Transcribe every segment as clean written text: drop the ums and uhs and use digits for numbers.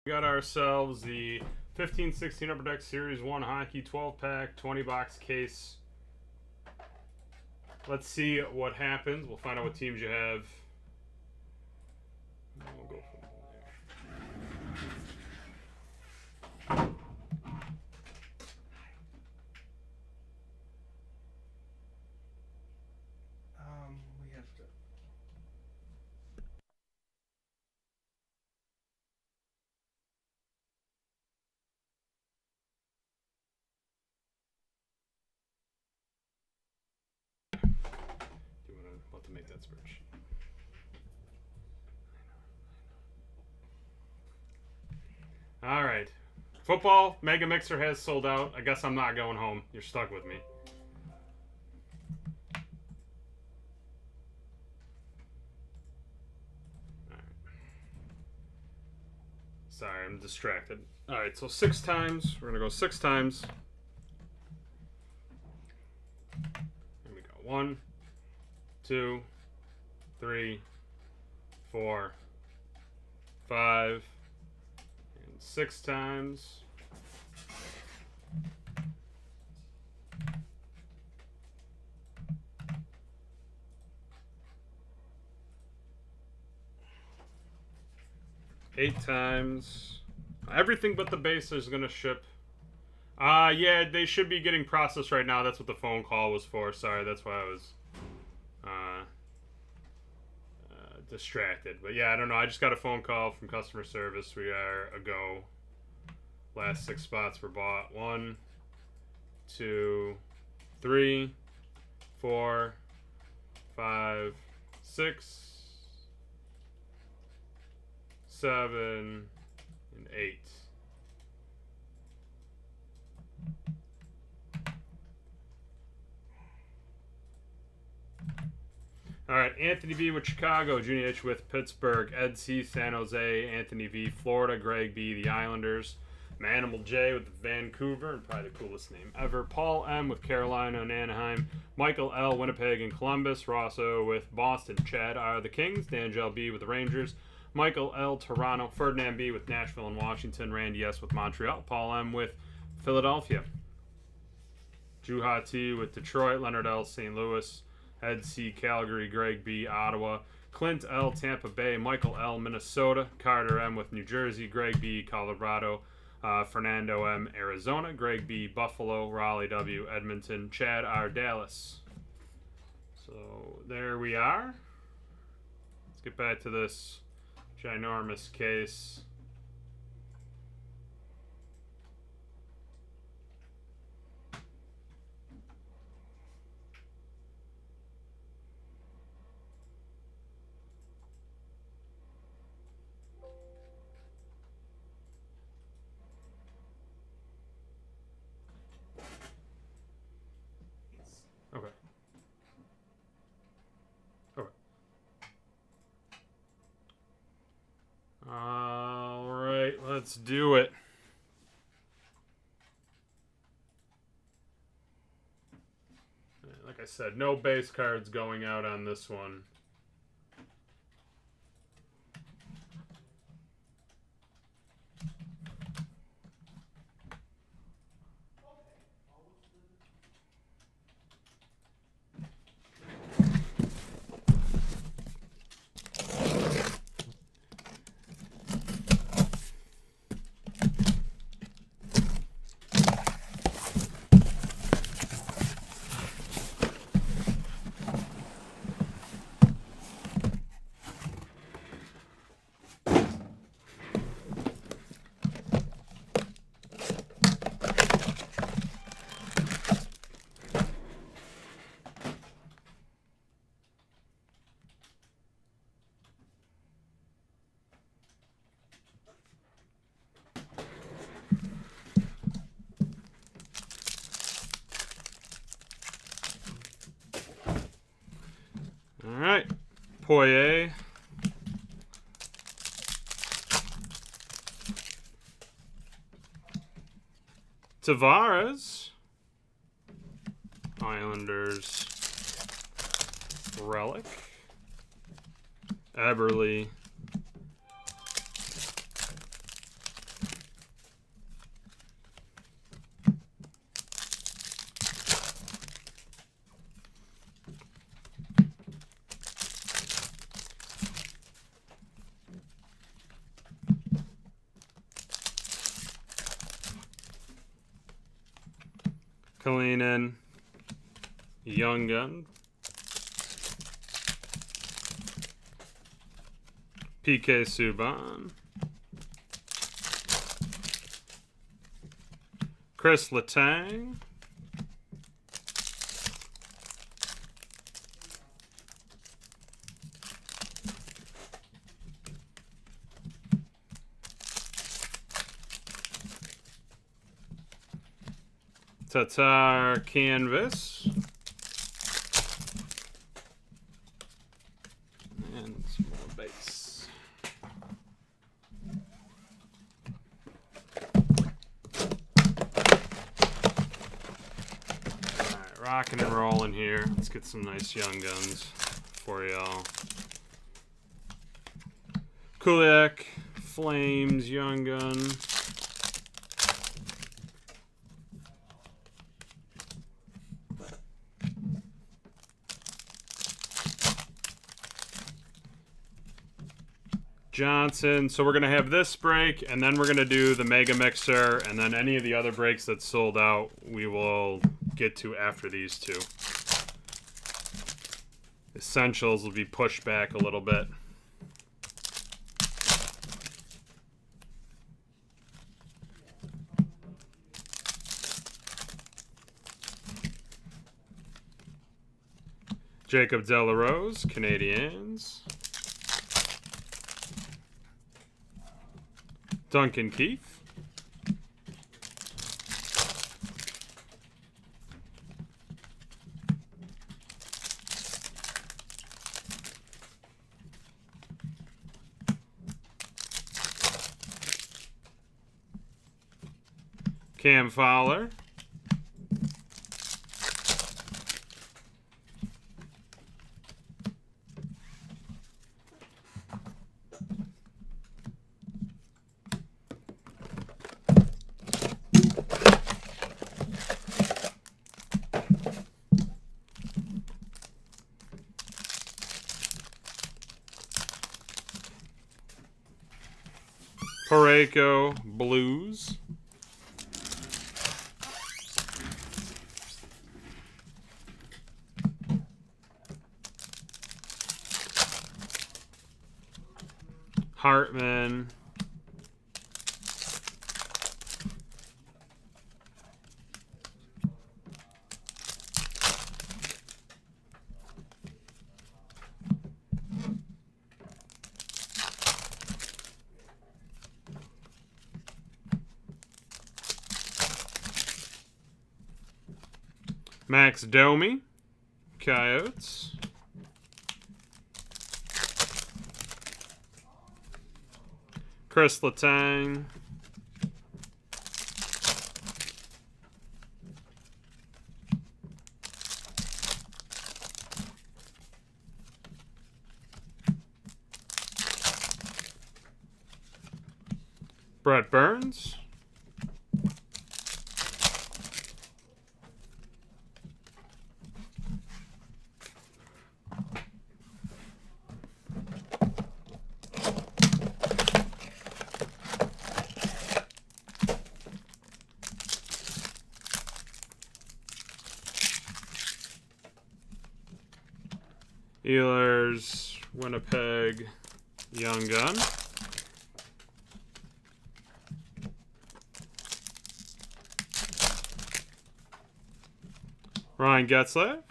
got ourselves the 15-16 Upper Deck Series 1 Hockey 12-pack, 20-box case. Let's see what happens. We'll find out what teams you have. We'll go from there. We have to. About to make that spreadsheet. All right. Football Mega Mixer has sold out. I guess I'm not going home. You're stuck with me. All right. Sorry, I'm distracted. All right, so 6 times. We're going to go 6 times. Here we go. 1, 2, 3, 4, 5, and 6 times. Eight times. Everything but the base is going to ship. Yeah, they should be getting processed right now. That's what the phone call was for. Sorry, that's why I was distracted. But yeah, I don't know. I just got a phone call from customer service. We are a go. Last 6 spots were bought. 1, 2, 3, 4, 5, 6, 7, and 8. All right, Anthony B with Chicago, Junior H with Pittsburgh, Ed C, San Jose, Anthony V, Florida, Greg B, the Islanders, Manimal J with Vancouver, and probably the coolest name ever, Paul M with Carolina and Anaheim, Michael L, Winnipeg and Columbus, Ross O with Boston, Chad R, the Kings, Danjel B with the Rangers, Michael L, Toronto, Ferdinand B with Nashville and Washington, Randy S with Montreal, Paul M with Philadelphia, Juha T with Detroit, Leonard L, St. Louis, Ed C, Calgary, Greg B, Ottawa, Clint L, Tampa Bay, Michael L, Minnesota, Carter M with New Jersey, Greg B, Colorado, Fernando M, Arizona, Greg B, Buffalo, Raleigh W, Edmonton, Chad R, Dallas. So there we are. Let's get back to this ginormous case. Okay. Okay. All right, let's do it. Like I said, no base cards going out on this one. All right, Poirier, Tavares, Islanders, Relic, Eberle, Kalinin, Young Gun, PK Subban, Chris Letang, Tatar Canvas, and some more base. Alright, rocking and rolling here. Let's get some nice Young Guns for y'all. Kuliak, Flames, Young Gun. Johnson. So we're going to have this break, and then we're going to do the Mega Mixer, and then any of the other breaks that sold out, we will get to after these two. Essentials will be pushed back a little bit. Jacob Delarose, Canadiens. Duncan Keith. Cam Fowler. Parayko Blues. Hartman. Max Domi, Coyotes. Chris Letang. Brett Burns. Ehlers, Winnipeg, Young Gun. Ryan Getzlaf.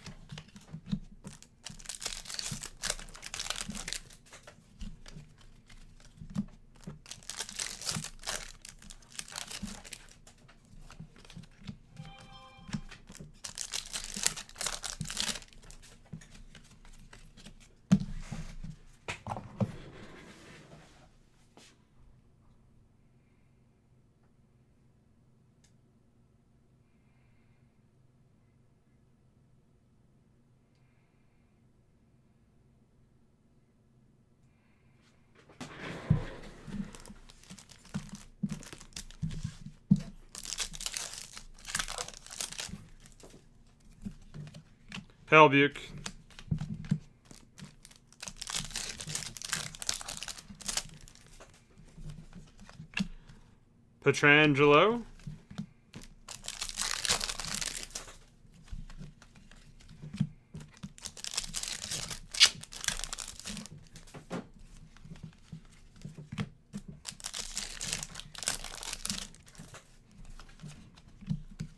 Helbuk. Petrangelo.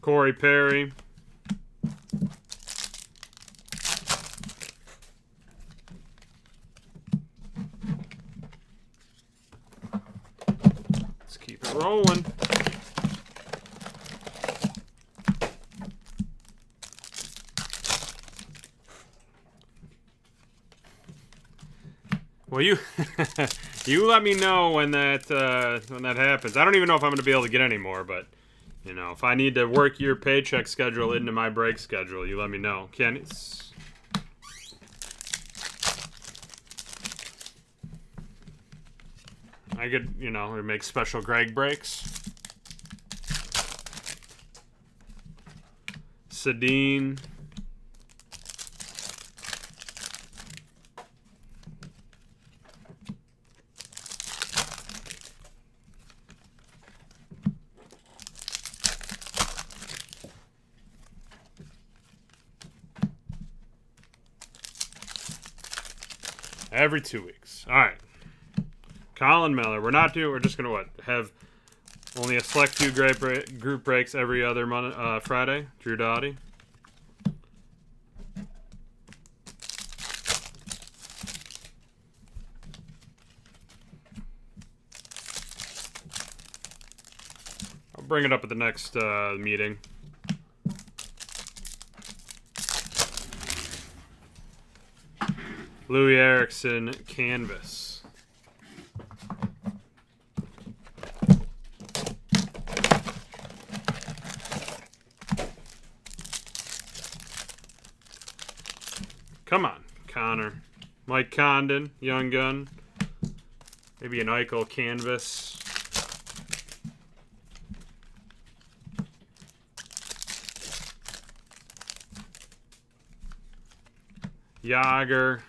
Corey Perry. Let's keep it rolling. Well, you you let me know when that happens. I don't even know if I'm going to be able to get any more, but you know, if I need to work your paycheck schedule into my break schedule, you let me know. Kenny's. I could, you know, make special Greg breaks. Sedin. Every 2 weeks. All right. Colin Miller. We're just going to have only a select few group breaks every other Friday. Drew Doughty. I'll bring it up at the next meeting. Louis Erickson, canvas. Come on, Connor. Mike Condon, Young Gun. Maybe an Eichel canvas. Yager.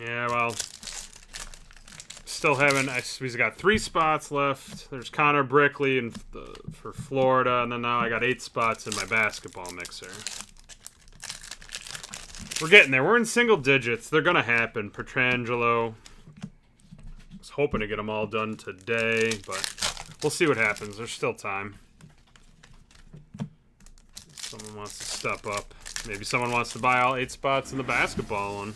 Yeah, well, still haven't. We've got 3 spots left. There's Connor Brickley for Florida, and then now I got 8 spots in my basketball mixer. We're getting there. We're in single digits. They're gonna happen. Petrangelo. I was hoping to get them all done today, but we'll see what happens. There's still time. Someone wants to step up. Maybe someone wants to buy all 8 spots in the basketball one.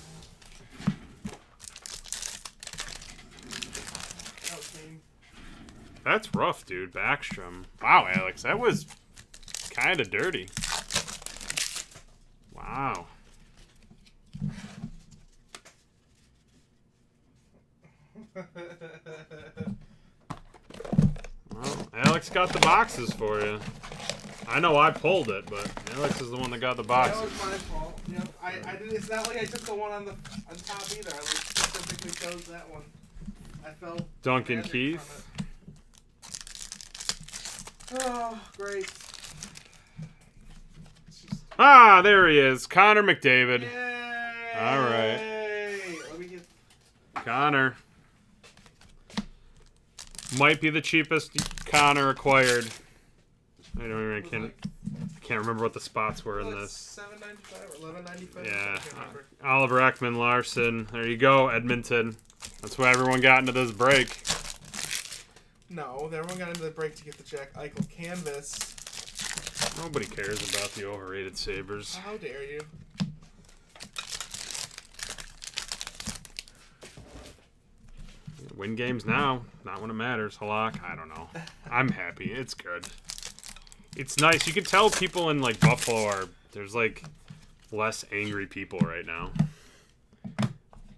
That's rough, dude. Backstrom. Wow, Alex, that was kind of dirty. Wow. Well, Alex got the boxes for you. I know I pulled it, but Alex is the one that got the boxes. That was my fault. Yep. I didn't. It's not like I took the one on top either. I specifically chose that one. I felt Duncan Keith. Oh, great. Ah, there he is. Connor McDavid. Yay! All right. Let me get... Connor. Might be the cheapest Connor acquired. I don't even can't remember what the spots were in this. $7.95 or $11.95? Yeah. Oliver Ekman Larson. There you go, Edmonton. That's why everyone got into this break. No, everyone got into the break to get the Jack Eichel canvas. Nobody cares about the overrated Sabres. How dare you? Win games now, not when it matters. Halak, I don't know. I'm happy. It's good. It's nice. You can tell people in like Buffalo there's like less angry people right now.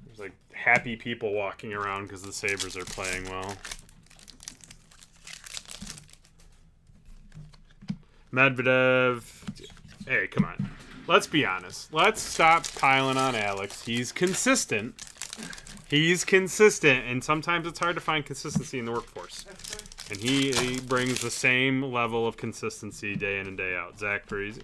There's like happy people walking around because the Sabres are playing well. Medvedev. Hey, come on. Let's be honest. Let's stop piling on Alex. He's consistent. And sometimes it's hard to find consistency in the workforce. And he brings the same level of consistency day in and day out. Zach Parise.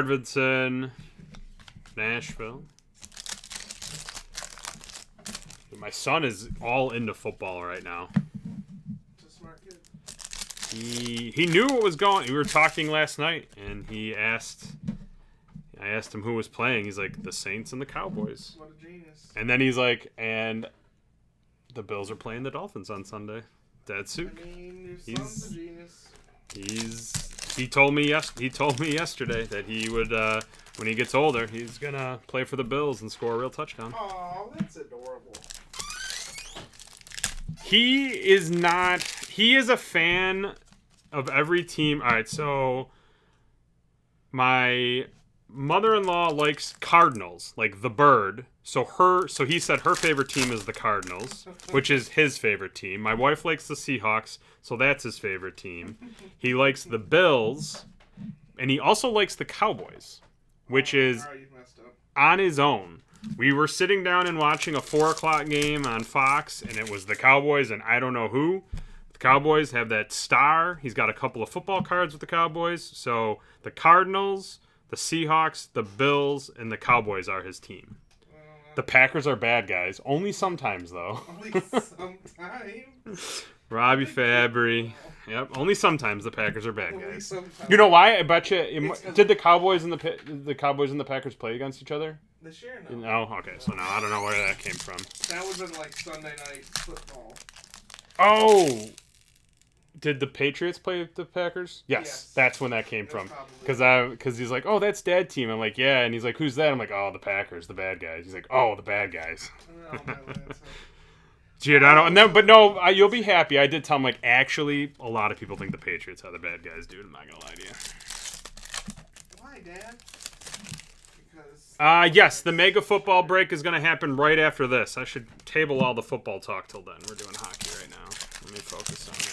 Arvidsson, Nashville. My son is all into football right now. It's a smart kid. He knew what was going. We were talking last night, and I asked him who was playing. He's like, the Saints and the Cowboys. What a genius. And then he's like, and the Bills are playing the Dolphins on Sunday. Dead soup. I mean, your son's a genius. He told me yesterday that he would when he gets older, he's gonna play for the Bills and score a real touchdown. Oh, that's adorable. He is a fan of every team. All right, so my mother-in-law likes Cardinals, like the bird. So he said her favorite team is the Cardinals, which is his favorite team. My wife likes the Seahawks, so that's his favorite team. He likes the Bills, and he also likes the Cowboys, which is on his own. We were sitting down and watching a 4 o'clock game on Fox, and it was the Cowboys and I don't know who. The Cowboys have that star. He's got a couple of football cards with the Cowboys. So the Cardinals, the Seahawks, the Bills, and the Cowboys are his team. The Packers are bad guys. Only sometimes, though. Only sometimes? Robbie Fabry. Yep, only sometimes the Packers are bad guys. Sometimes. You know why? I bet you. Did the Cowboys and the Packers play against each other? This year, no. No? Okay, so no, I don't know where that came from. That would have been like Sunday night football. Oh! Did the Patriots play the Packers? Yes. That's when that came from. Because he's like, oh, that's Dad team. I'm like, yeah. And he's like, who's that? I'm like, oh, the Packers, the bad guys. He's like, oh, the bad guys. Giordano. And then, but no, you'll be happy. I did tell him, like, actually, a lot of people think the Patriots are the bad guys, dude. I'm not going to lie to you. Why, Dad? Yes, the mega football break is going to happen right after this. I should table all the football talk till then. We're doing hockey right now. Let me focus on that.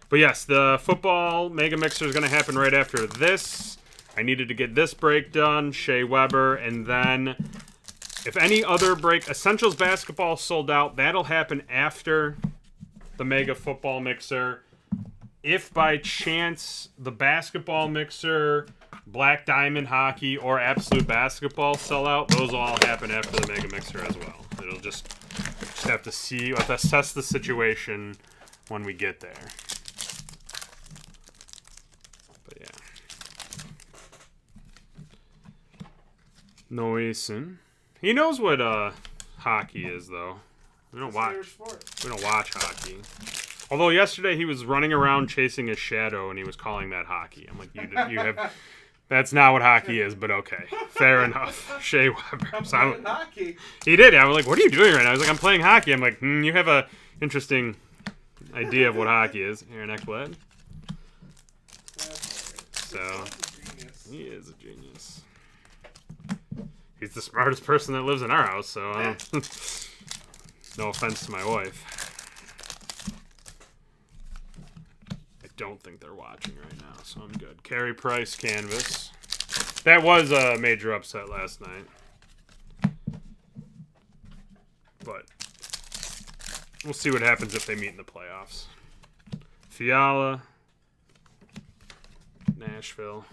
But yes, the football mega mixer is going to happen right after this. I needed to get this break done, Shea Weber, and then if any other break, Essentials basketball sold out. That'll happen after the mega football mixer. If by chance the basketball mixer, Black Diamond hockey, or Absolute basketball sell out, those will all happen after the mega mixer as well. It'll just have to see, we'll have to assess the situation when we get there. But yeah. Noisen. He knows what hockey is, though. We don't watch hockey. Although yesterday he was running around chasing his shadow and he was calling that hockey. I'm like, you have. That's not what hockey is, but okay, fair enough. Shea Weber. I'm playing hockey. He did. I was like, what are you doing right now? I was like, I'm playing hockey. I'm like, you have a interesting idea of what hockey is. Here, next what? So he is a genius. He's the smartest person that lives in our house. So no offense to my wife. I don't think they're watching right now, so I'm good. Carey Price canvas. That was a major upset last night. But we'll see what happens if they meet in the playoffs. Fiala. Nashville.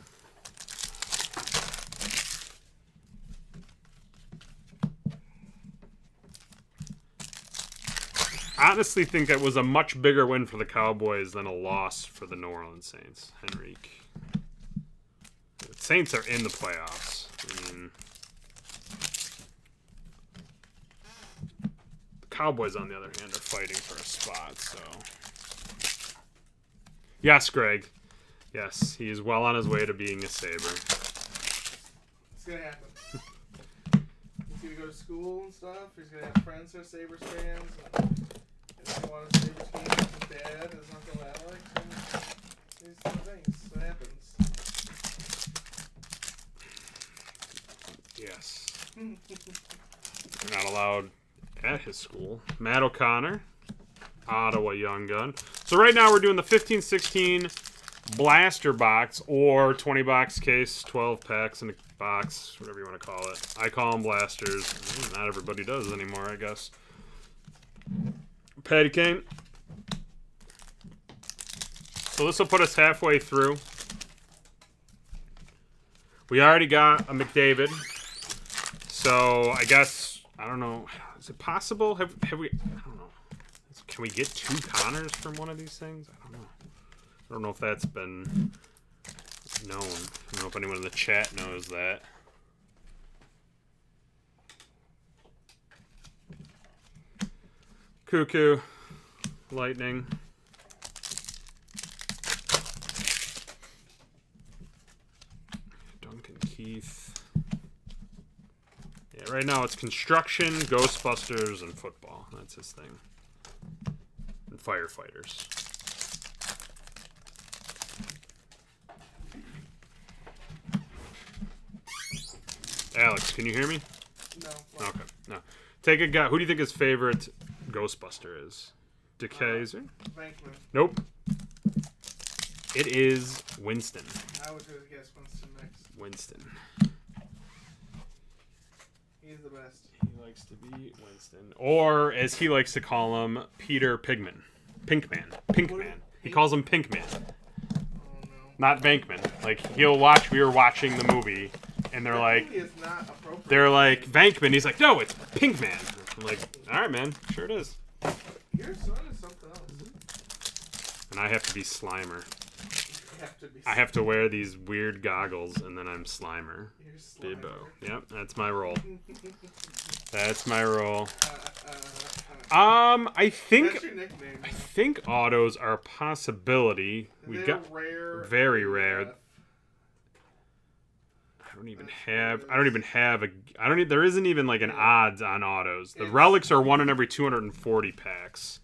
I honestly think that was a much bigger win for the Cowboys than a loss for the New Orleans Saints. Henrique. The Saints are in the playoffs. I mean, the Cowboys, on the other hand, are fighting for a spot. So, yes, Greg. Yes, he is well on his way to being a Sabre. It's gonna happen. He's gonna go to school and stuff. He's gonna have friends who are Sabres fans. If he wants a Sabres game, his dad is Uncle Alex. And these two things. What happens? Yes. You're not allowed at his school. Matt O'Connor. Ottawa Young Gun. So right now we're doing the 15-16 blaster box or 20 box case, 12 packs in a box, whatever you want to call it. I call them blasters. Not everybody does anymore, I guess. Patty Kane. So this will put us halfway through. We already got a McDavid. So I guess, I don't know. Is it possible? Have we, I don't know. Can we get 2 Connors from one of these things? I don't know. I don't know if that's been known. I don't know if anyone in the chat knows that. Cuckoo. Lightning. Duncan Keith. Yeah, right now it's construction, Ghostbusters, and football. That's his thing. And firefighters. Alex, can you hear me? No. Okay, no. Take a guess. Who do you think his favorite Ghostbuster is? DeKaiser? Bankman. Nope. It is Winston. I would have guessed Winston next. Winston. He's the best. He likes to be Winston. Or, as he likes to call him, Peter Pigman. Pinkman. Pinkman. He calls him Pinkman. Oh no. Not Venkman. Like, he'll watch, we were watching the movie, and they're That like, movie is not appropriate. they're like, Venkman. He's like, no, it's Pinkman. I'm like, alright, man. Sure it is. Your son is something else. And I have to be Slimer. You have to be. I have to wear these weird goggles, and then I'm Slimer. You're Slimer. Bibbo. Yep, that's my role. That's my role. I think That's your nickname. I think autos are a possibility. We They're got rare. very rare. I don't even have there isn't even like an odds on autos. The relics are 1 in every 240 packs.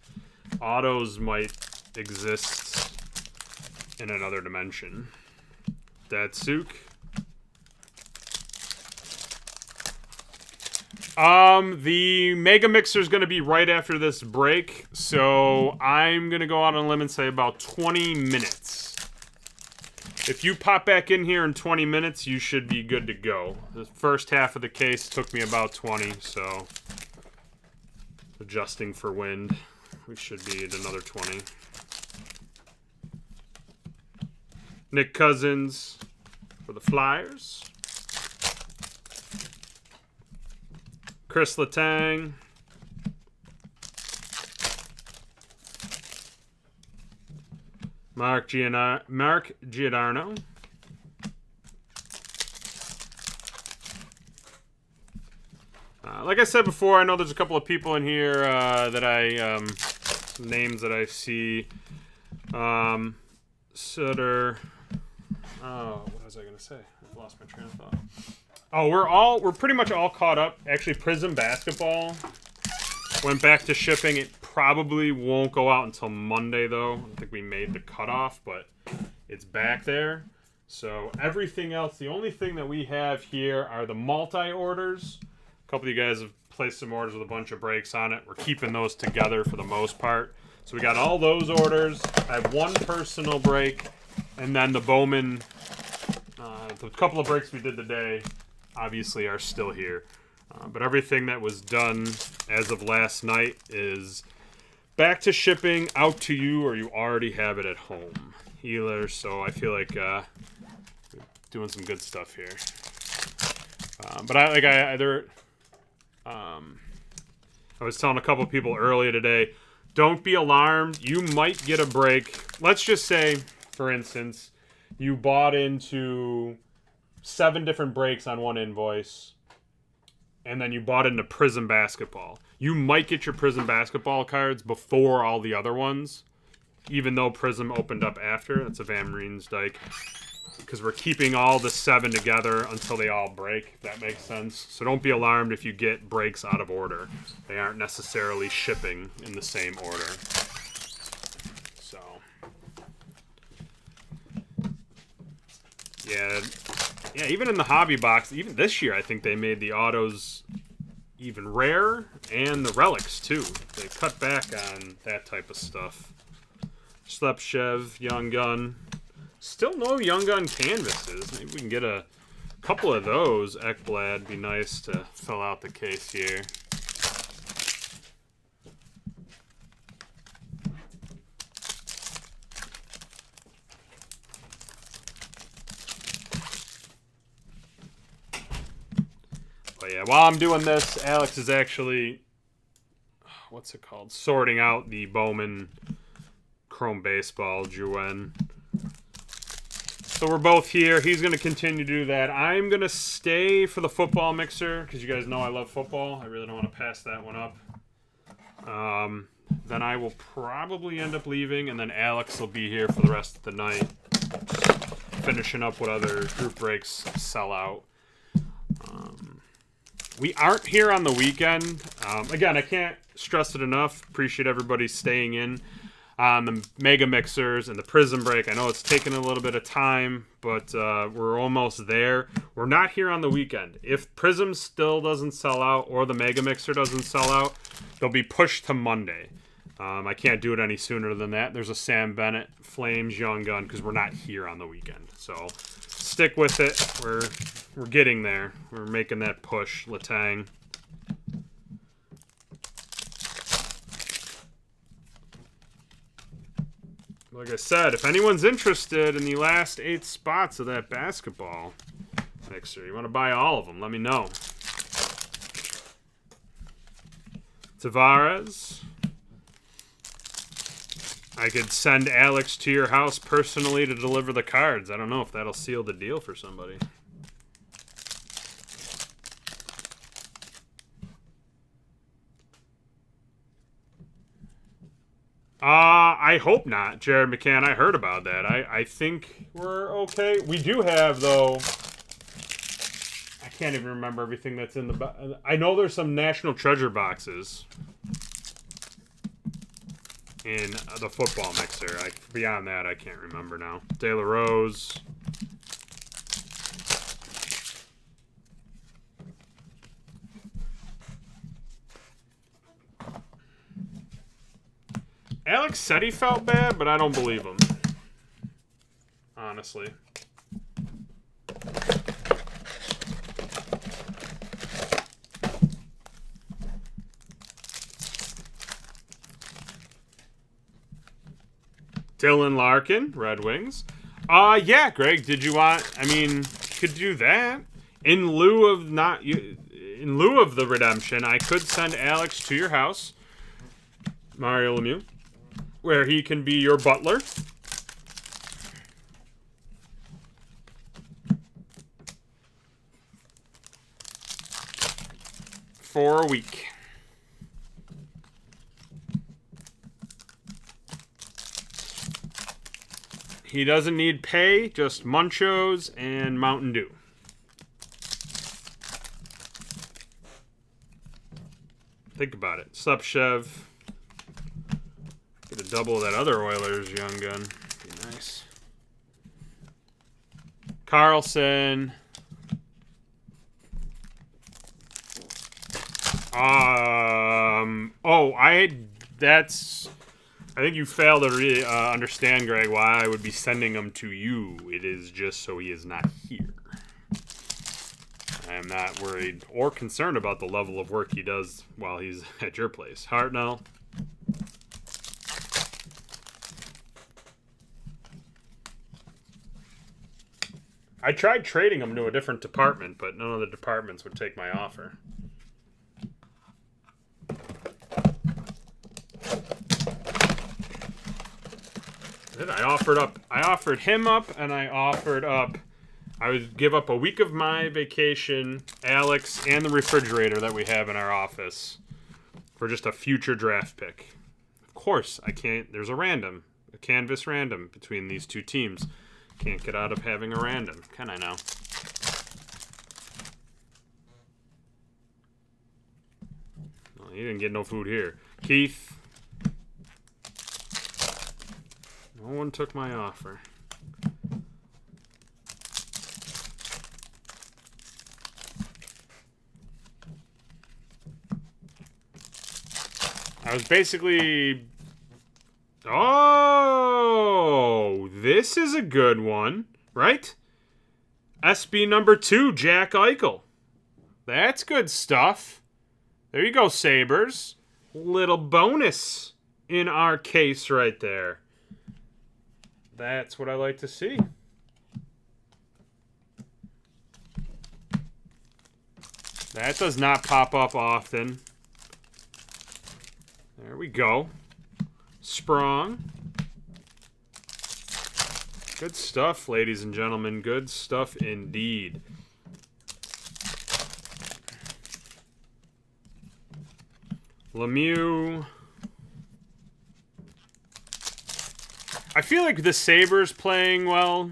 Autos might exist in another dimension. Datsuk. The Mega Mixer is going to be right after this break, so I'm going to go out on a limb and say about 20 minutes. If you pop back in here in 20 minutes, you should be good to go. The first half of the case took me about 20, so adjusting for wind, we should be at another 20. Nick Cousins for the Flyers. Chris Letang. Mark Giordano. Like I said before, I know there's a couple of people in here that names that I see. Sutter. Oh, what was I gonna say? I've lost my train of thought. Oh, we're pretty much all caught up. Actually, Prism Basketball went back to shipping. It probably won't go out until Monday, though. I don't think we made the cutoff, but it's back there. So everything else, the only thing that we have here are the multi-orders. A couple of you guys have placed some orders with a bunch of breaks on it. We're keeping those together for the most part. So we got all those orders. I have one personal break, and then the Bowman, the couple of breaks we did today, obviously are still here. But everything that was done as of last night is back to shipping out to you, or you already have it at home. Healers, so I feel like doing some good stuff here. But I was telling a couple of people earlier today, don't be alarmed. You might get a break. Let's just say, for instance, you bought into 7 different breaks on one invoice, and then you bought into Prism Basketball. You might get your Prism Basketball cards before all the other ones, even though Prism opened up after. That's a Van Riensdijk. Because we're keeping all the 7 together until they all break, if that makes sense. So don't be alarmed if you get breaks out of order. They aren't necessarily shipping in the same order. So, yeah, even in the hobby box, even this year, I think they made the autos even rare, and the relics too. They cut back on that type of stuff. Slepchev, Young Gun. Still no Young Gun canvases. Maybe we can get a couple of those. Ekblad, be nice to fill out the case here. Yeah, while I'm doing this, Alex is actually, what's it called? Sorting out the Bowman Chrome Baseball Juen. So we're both here. He's going to continue to do that. I'm going to stay for the football mixer because you guys know I love football. I really don't want to pass that one up. Then I will probably end up leaving, and then Alex will be here for the rest of the night, finishing up what other group breaks sell out. We aren't here on the weekend. Again, I can't stress it enough. Appreciate everybody staying in on the Mega Mixers and the Prism break. I know it's taken a little bit of time, but we're almost there. We're not here on the weekend. If Prism still doesn't sell out or the Mega Mixer doesn't sell out, they'll be pushed to Monday. I can't do it any sooner than that. There's a Sam Bennett Flames Young Gun because we're not here on the weekend. So stick with it. We're getting there. We're making that push. Letang. Like I said, if anyone's interested in the last 8 spots of that basketball mixer, you want to buy all of them, let me know. Tavares. I could send Alex to your house personally to deliver the cards. I don't know if that'll seal the deal for somebody. I hope not, Jared McCann. I heard about that. I think we're okay. We do have, though, I can't even remember everything that's in the I know there's some National Treasure boxes in the football mixer. Beyond that, I can't remember now. De La Rose. Alex said he felt bad, but I don't believe him. Honestly. Dylan Larkin, Red Wings. Yeah, Greg, did you want, could do that. In lieu of the redemption, I could send Alex to your house, Mario Lemieux, where he can be your butler. For a week. He doesn't need pay, just Munchos and Mountain Dew. Think about it. Supshev. Get a double of that other Oilers young gun. Be nice. Carlson. I think you fail to really understand, Greg, why I would be sending him to you. It is just so he is not here. I am not worried or concerned about the level of work he does while he's at your place. Hartnell. I tried trading him to a different department, but none of the departments would take my offer. I offered him up, and I would give up a week of my vacation, Alex, and the refrigerator that we have in our office for just a future draft pick. Of course, I can't. There's a canvas random between these two teams. Can't get out of having a random, can I now? Well, he didn't get no food here. Keith. No one took my offer. I was basically... Oh, this is a good one, right? SB number 2, Jack Eichel. That's good stuff. There you go, Sabres. Little bonus in our case right there. That's what I like to see. That does not pop up often. There we go. Sprong. Good stuff, ladies and gentlemen. Good stuff indeed. Lemieux. I feel like the Sabres playing well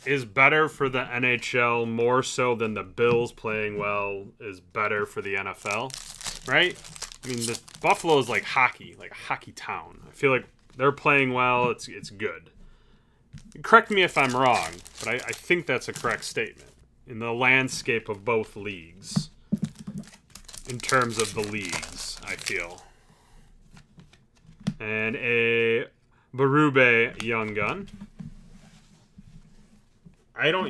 is better for the NHL more so than the Bills playing well is better for the NFL, right? I mean, the Buffalo is like hockey, like a hockey town. I feel like they're playing well. It's good. Correct me if I'm wrong, but I think that's a correct statement in the landscape of both leagues. In terms of the leagues, I feel. And a Berube Young Gun. I don't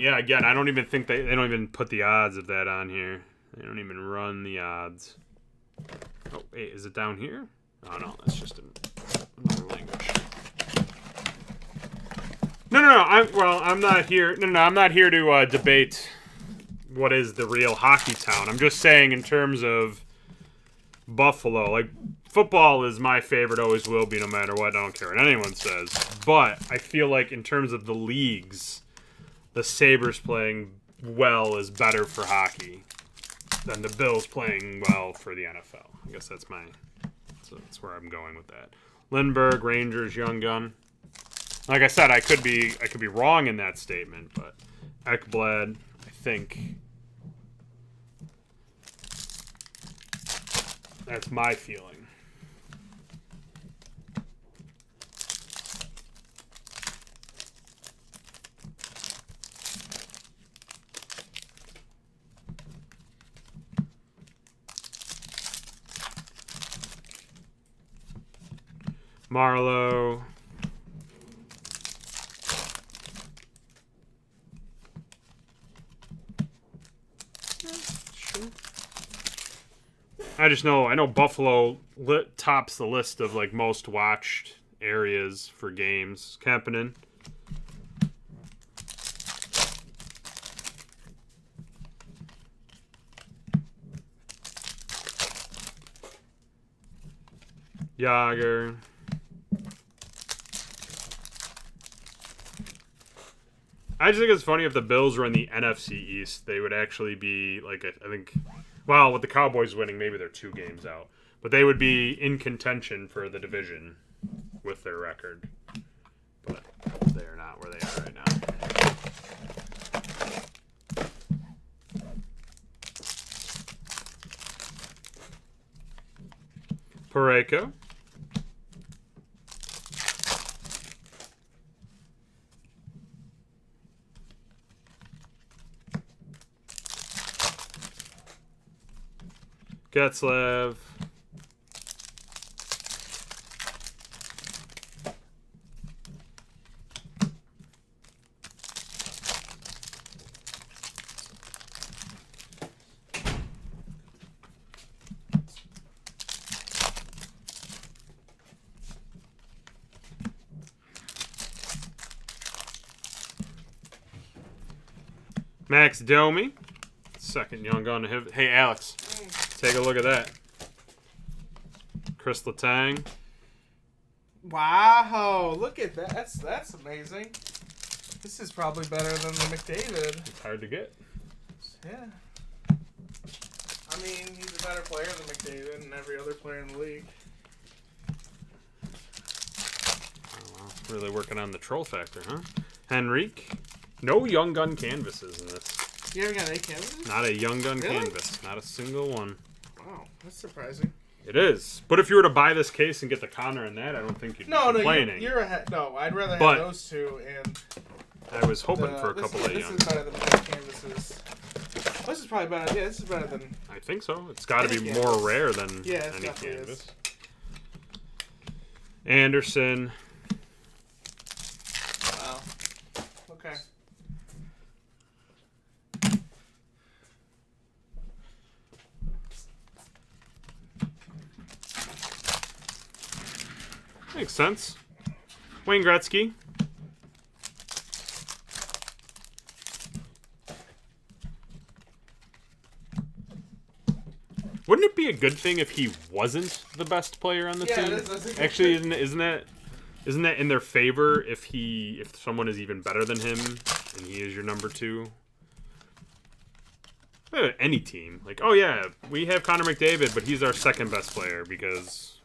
even think they don't even put the odds of that on here. They don't even run the odds. Oh, wait, is it down here? Oh, no, that's just another language. No. I'm not here. No, I'm not here to debate what is the real hockey town. I'm just saying in terms of Buffalo, like, football is my favorite, always will be, no matter what. I don't care what anyone says. But I feel like in terms of the leagues, the Sabres playing well is better for hockey than the Bills playing well for the NFL. I guess that's where I'm going with that. Lindbergh, Rangers, Young Gun. Like I said, I could be wrong in that statement, but Ekblad, I think that's my feeling. Marlowe. Sure. I know Buffalo tops the list of like most watched areas for games. Kapanen. Yager. I just think it's funny if the Bills were in the NFC East, they would actually be like, I think, well, with the Cowboys winning, maybe they're 2 games out, but they would be in contention for the division with their record. But they're not where they are right now. Parayko. Getzlav. Max Domi. Second Young Gun to hit. Hey, Alex. Take a look at that. Chris Letang. Wow, look at that. That's amazing. This is probably better than the McDavid. It's hard to get. Yeah. I mean, he's a better player than McDavid and every other player in the league. Oh, well, really working on the troll factor, huh? Henrique. No Young Gun canvases in this. You haven't got any canvases? Not a Young Gun Really? canvas. Not a single one. Wow, that's surprising. It is. But if you were to buy this case and get the Connor in that, I don't think you'd be complaining. You're ahead. No, I'd rather But have those two and... I was hoping for a couple of Young. This is better than most canvases. This is probably better. Yeah, this is better than... I think so. It's got to be Any more canvas. rare than Yeah, it any definitely canvas. is. Anderson. Wow. Okay. Makes sense. Wayne Gretzky. Wouldn't it be a good thing if he wasn't the best player on the team? That's a good Actually, thing. isn't that in their favor if someone is even better than him and he is your number 2? Any team, like, oh yeah, we have Connor McDavid, but he's our second best player because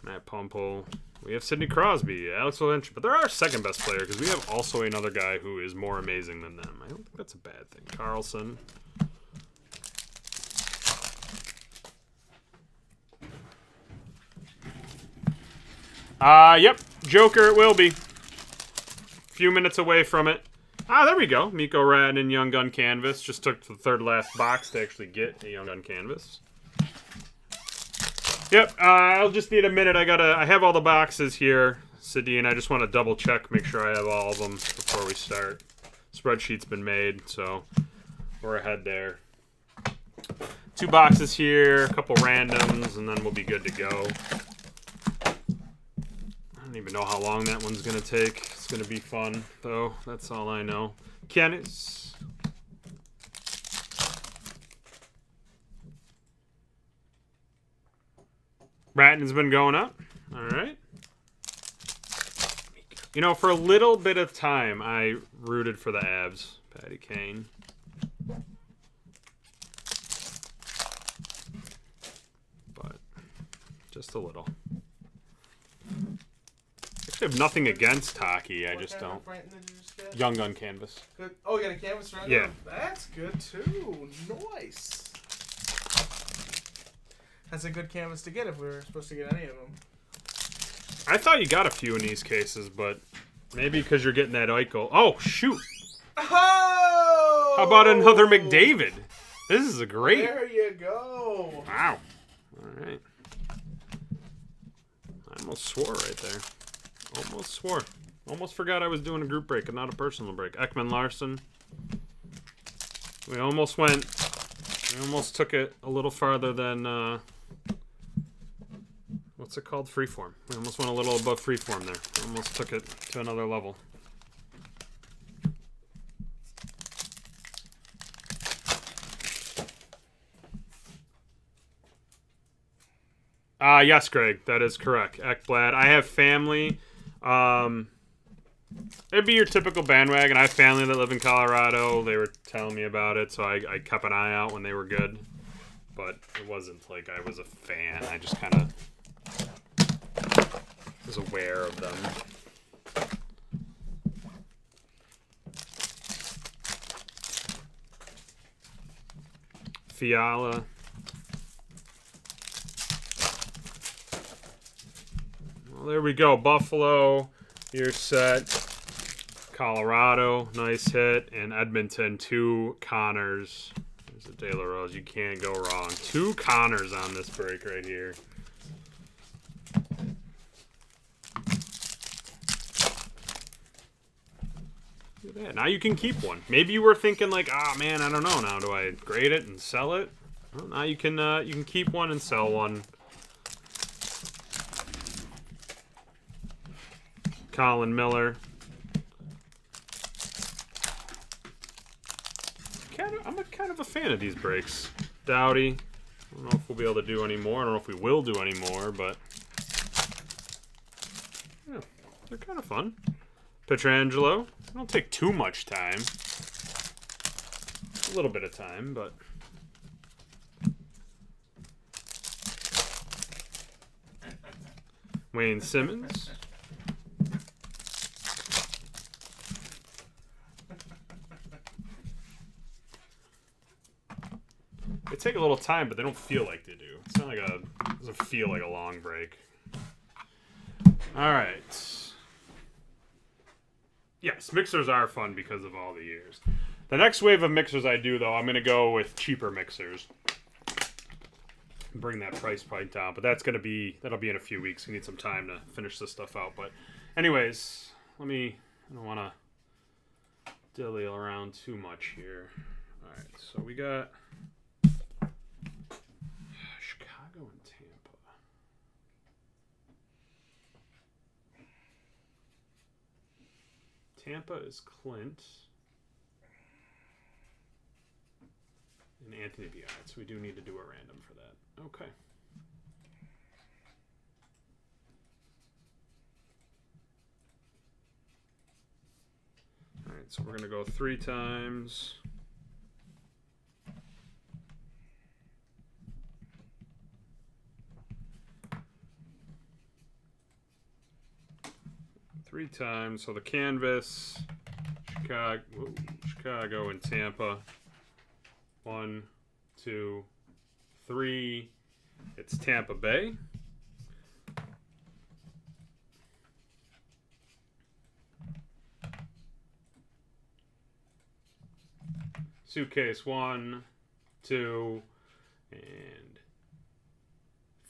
Matt Pumple. We have Sidney Crosby, Alex Ovechkin, but they're our second best player because we have also another guy who is more amazing than them. I don't think that's a bad thing. Carlson. Yep, Joker it will be. Few minutes away from it. There we go. Mikko Rantanen, Young Gun Canvas. Just took the third last box to actually get a Young Gun Canvas. Yep, I'll just need a minute. I have all the boxes here, Sadine. I just want to double check, make sure I have all of them before we start. Spreadsheet's been made, so we're ahead there. 2 boxes here, a couple randoms, and then we'll be good to go. I don't even know how long that one's going to take. It's going to be fun, though. That's all I know. Canis. Ratton's been going up. All right. You know, for a little bit of time, I rooted for the Avs. Patty Kane. But just a little. I have nothing against hockey. I just don't. Did you just get? Young Gun Canvas. Good. Oh, you got a canvas right Yeah. now? That's good too. Nice. That's a good canvas to get if we were supposed to get any of them. I thought you got a few in these cases, but maybe because you're getting that Eichel. Oh, shoot. Oh! How about another McDavid? This is a great. There you go. Wow. All right. I almost swore right there. Almost swore. Almost forgot I was doing a group break and not a personal break. Ekman Larson. We almost took it a little farther than, what's it called? Freeform. We almost went a little above freeform there. Almost took it to another level. Yes, Greg, that is correct. Ekblad. I have family. It'd be your typical bandwagon. I have family that live in Colorado. They were telling me about it, so I kept an eye out when they were good. But it wasn't like I was a fan. I just kind of was aware of them. Fiala. Well, there we go. Buffalo, you're set. Colorado, nice hit. And Edmonton, 2 Connors. There's a De La Rose. You can't go wrong. 2 Connors on this break right here. Look at that. Now you can keep one. Maybe you were thinking like, ah, man, I don't know. Now do I grade it and sell it? Well, now you can keep one and sell one. Colin Miller. I'm kind of a fan of these breaks. Doughty. I don't know if we'll be able to do any more. I don't know if we will do any more, but yeah, they're kind of fun. Pietrangelo. They don't take too much time. A little bit of time, but Wayne Simmons. They take a little time, but they don't feel like they do. It's not like it doesn't feel like a long break. All right. Yes, mixers are fun because of all the years. The next wave of mixers I do, though, I'm going to go with cheaper mixers. Bring that price point down, but that'll be in a few weeks. We need some time to finish this stuff out. But anyways, I don't want to dilly around too much here. All right, so we got Chicago and Tampa. Tampa is Clint. And Anthony V. All right, so we do need to do a random for that. Okay. All right, so we're going to go 3 times. Three times. So the canvas, Chicago and Tampa. 1, 2, 3. It's Tampa Bay. Suitcase 1, 2, and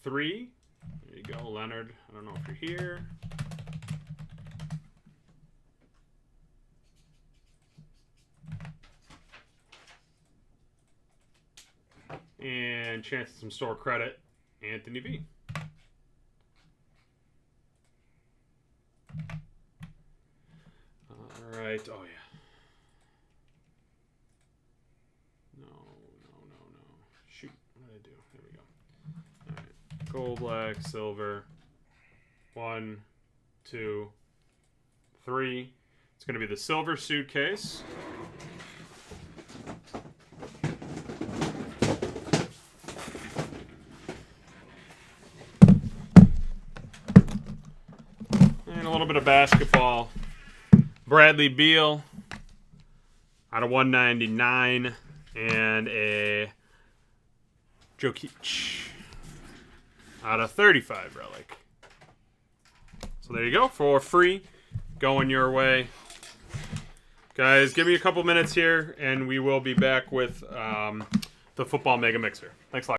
3. There you go, Leonard. I don't know if you're here. And chance at some store credit, Anthony V. All right. Oh, yeah. No. Shoot. What did I do? There we go. All right. Gold, black, silver. 1, 2, 3. It's going to be the silver suitcase. And a little bit of basketball. Bradley Beal out of 199. And a Jokic out of 35 relic. So there you go, for free, going your way. Guys, give me a couple minutes here, and we will be back with the Football Mega Mixer. Thanks a lot.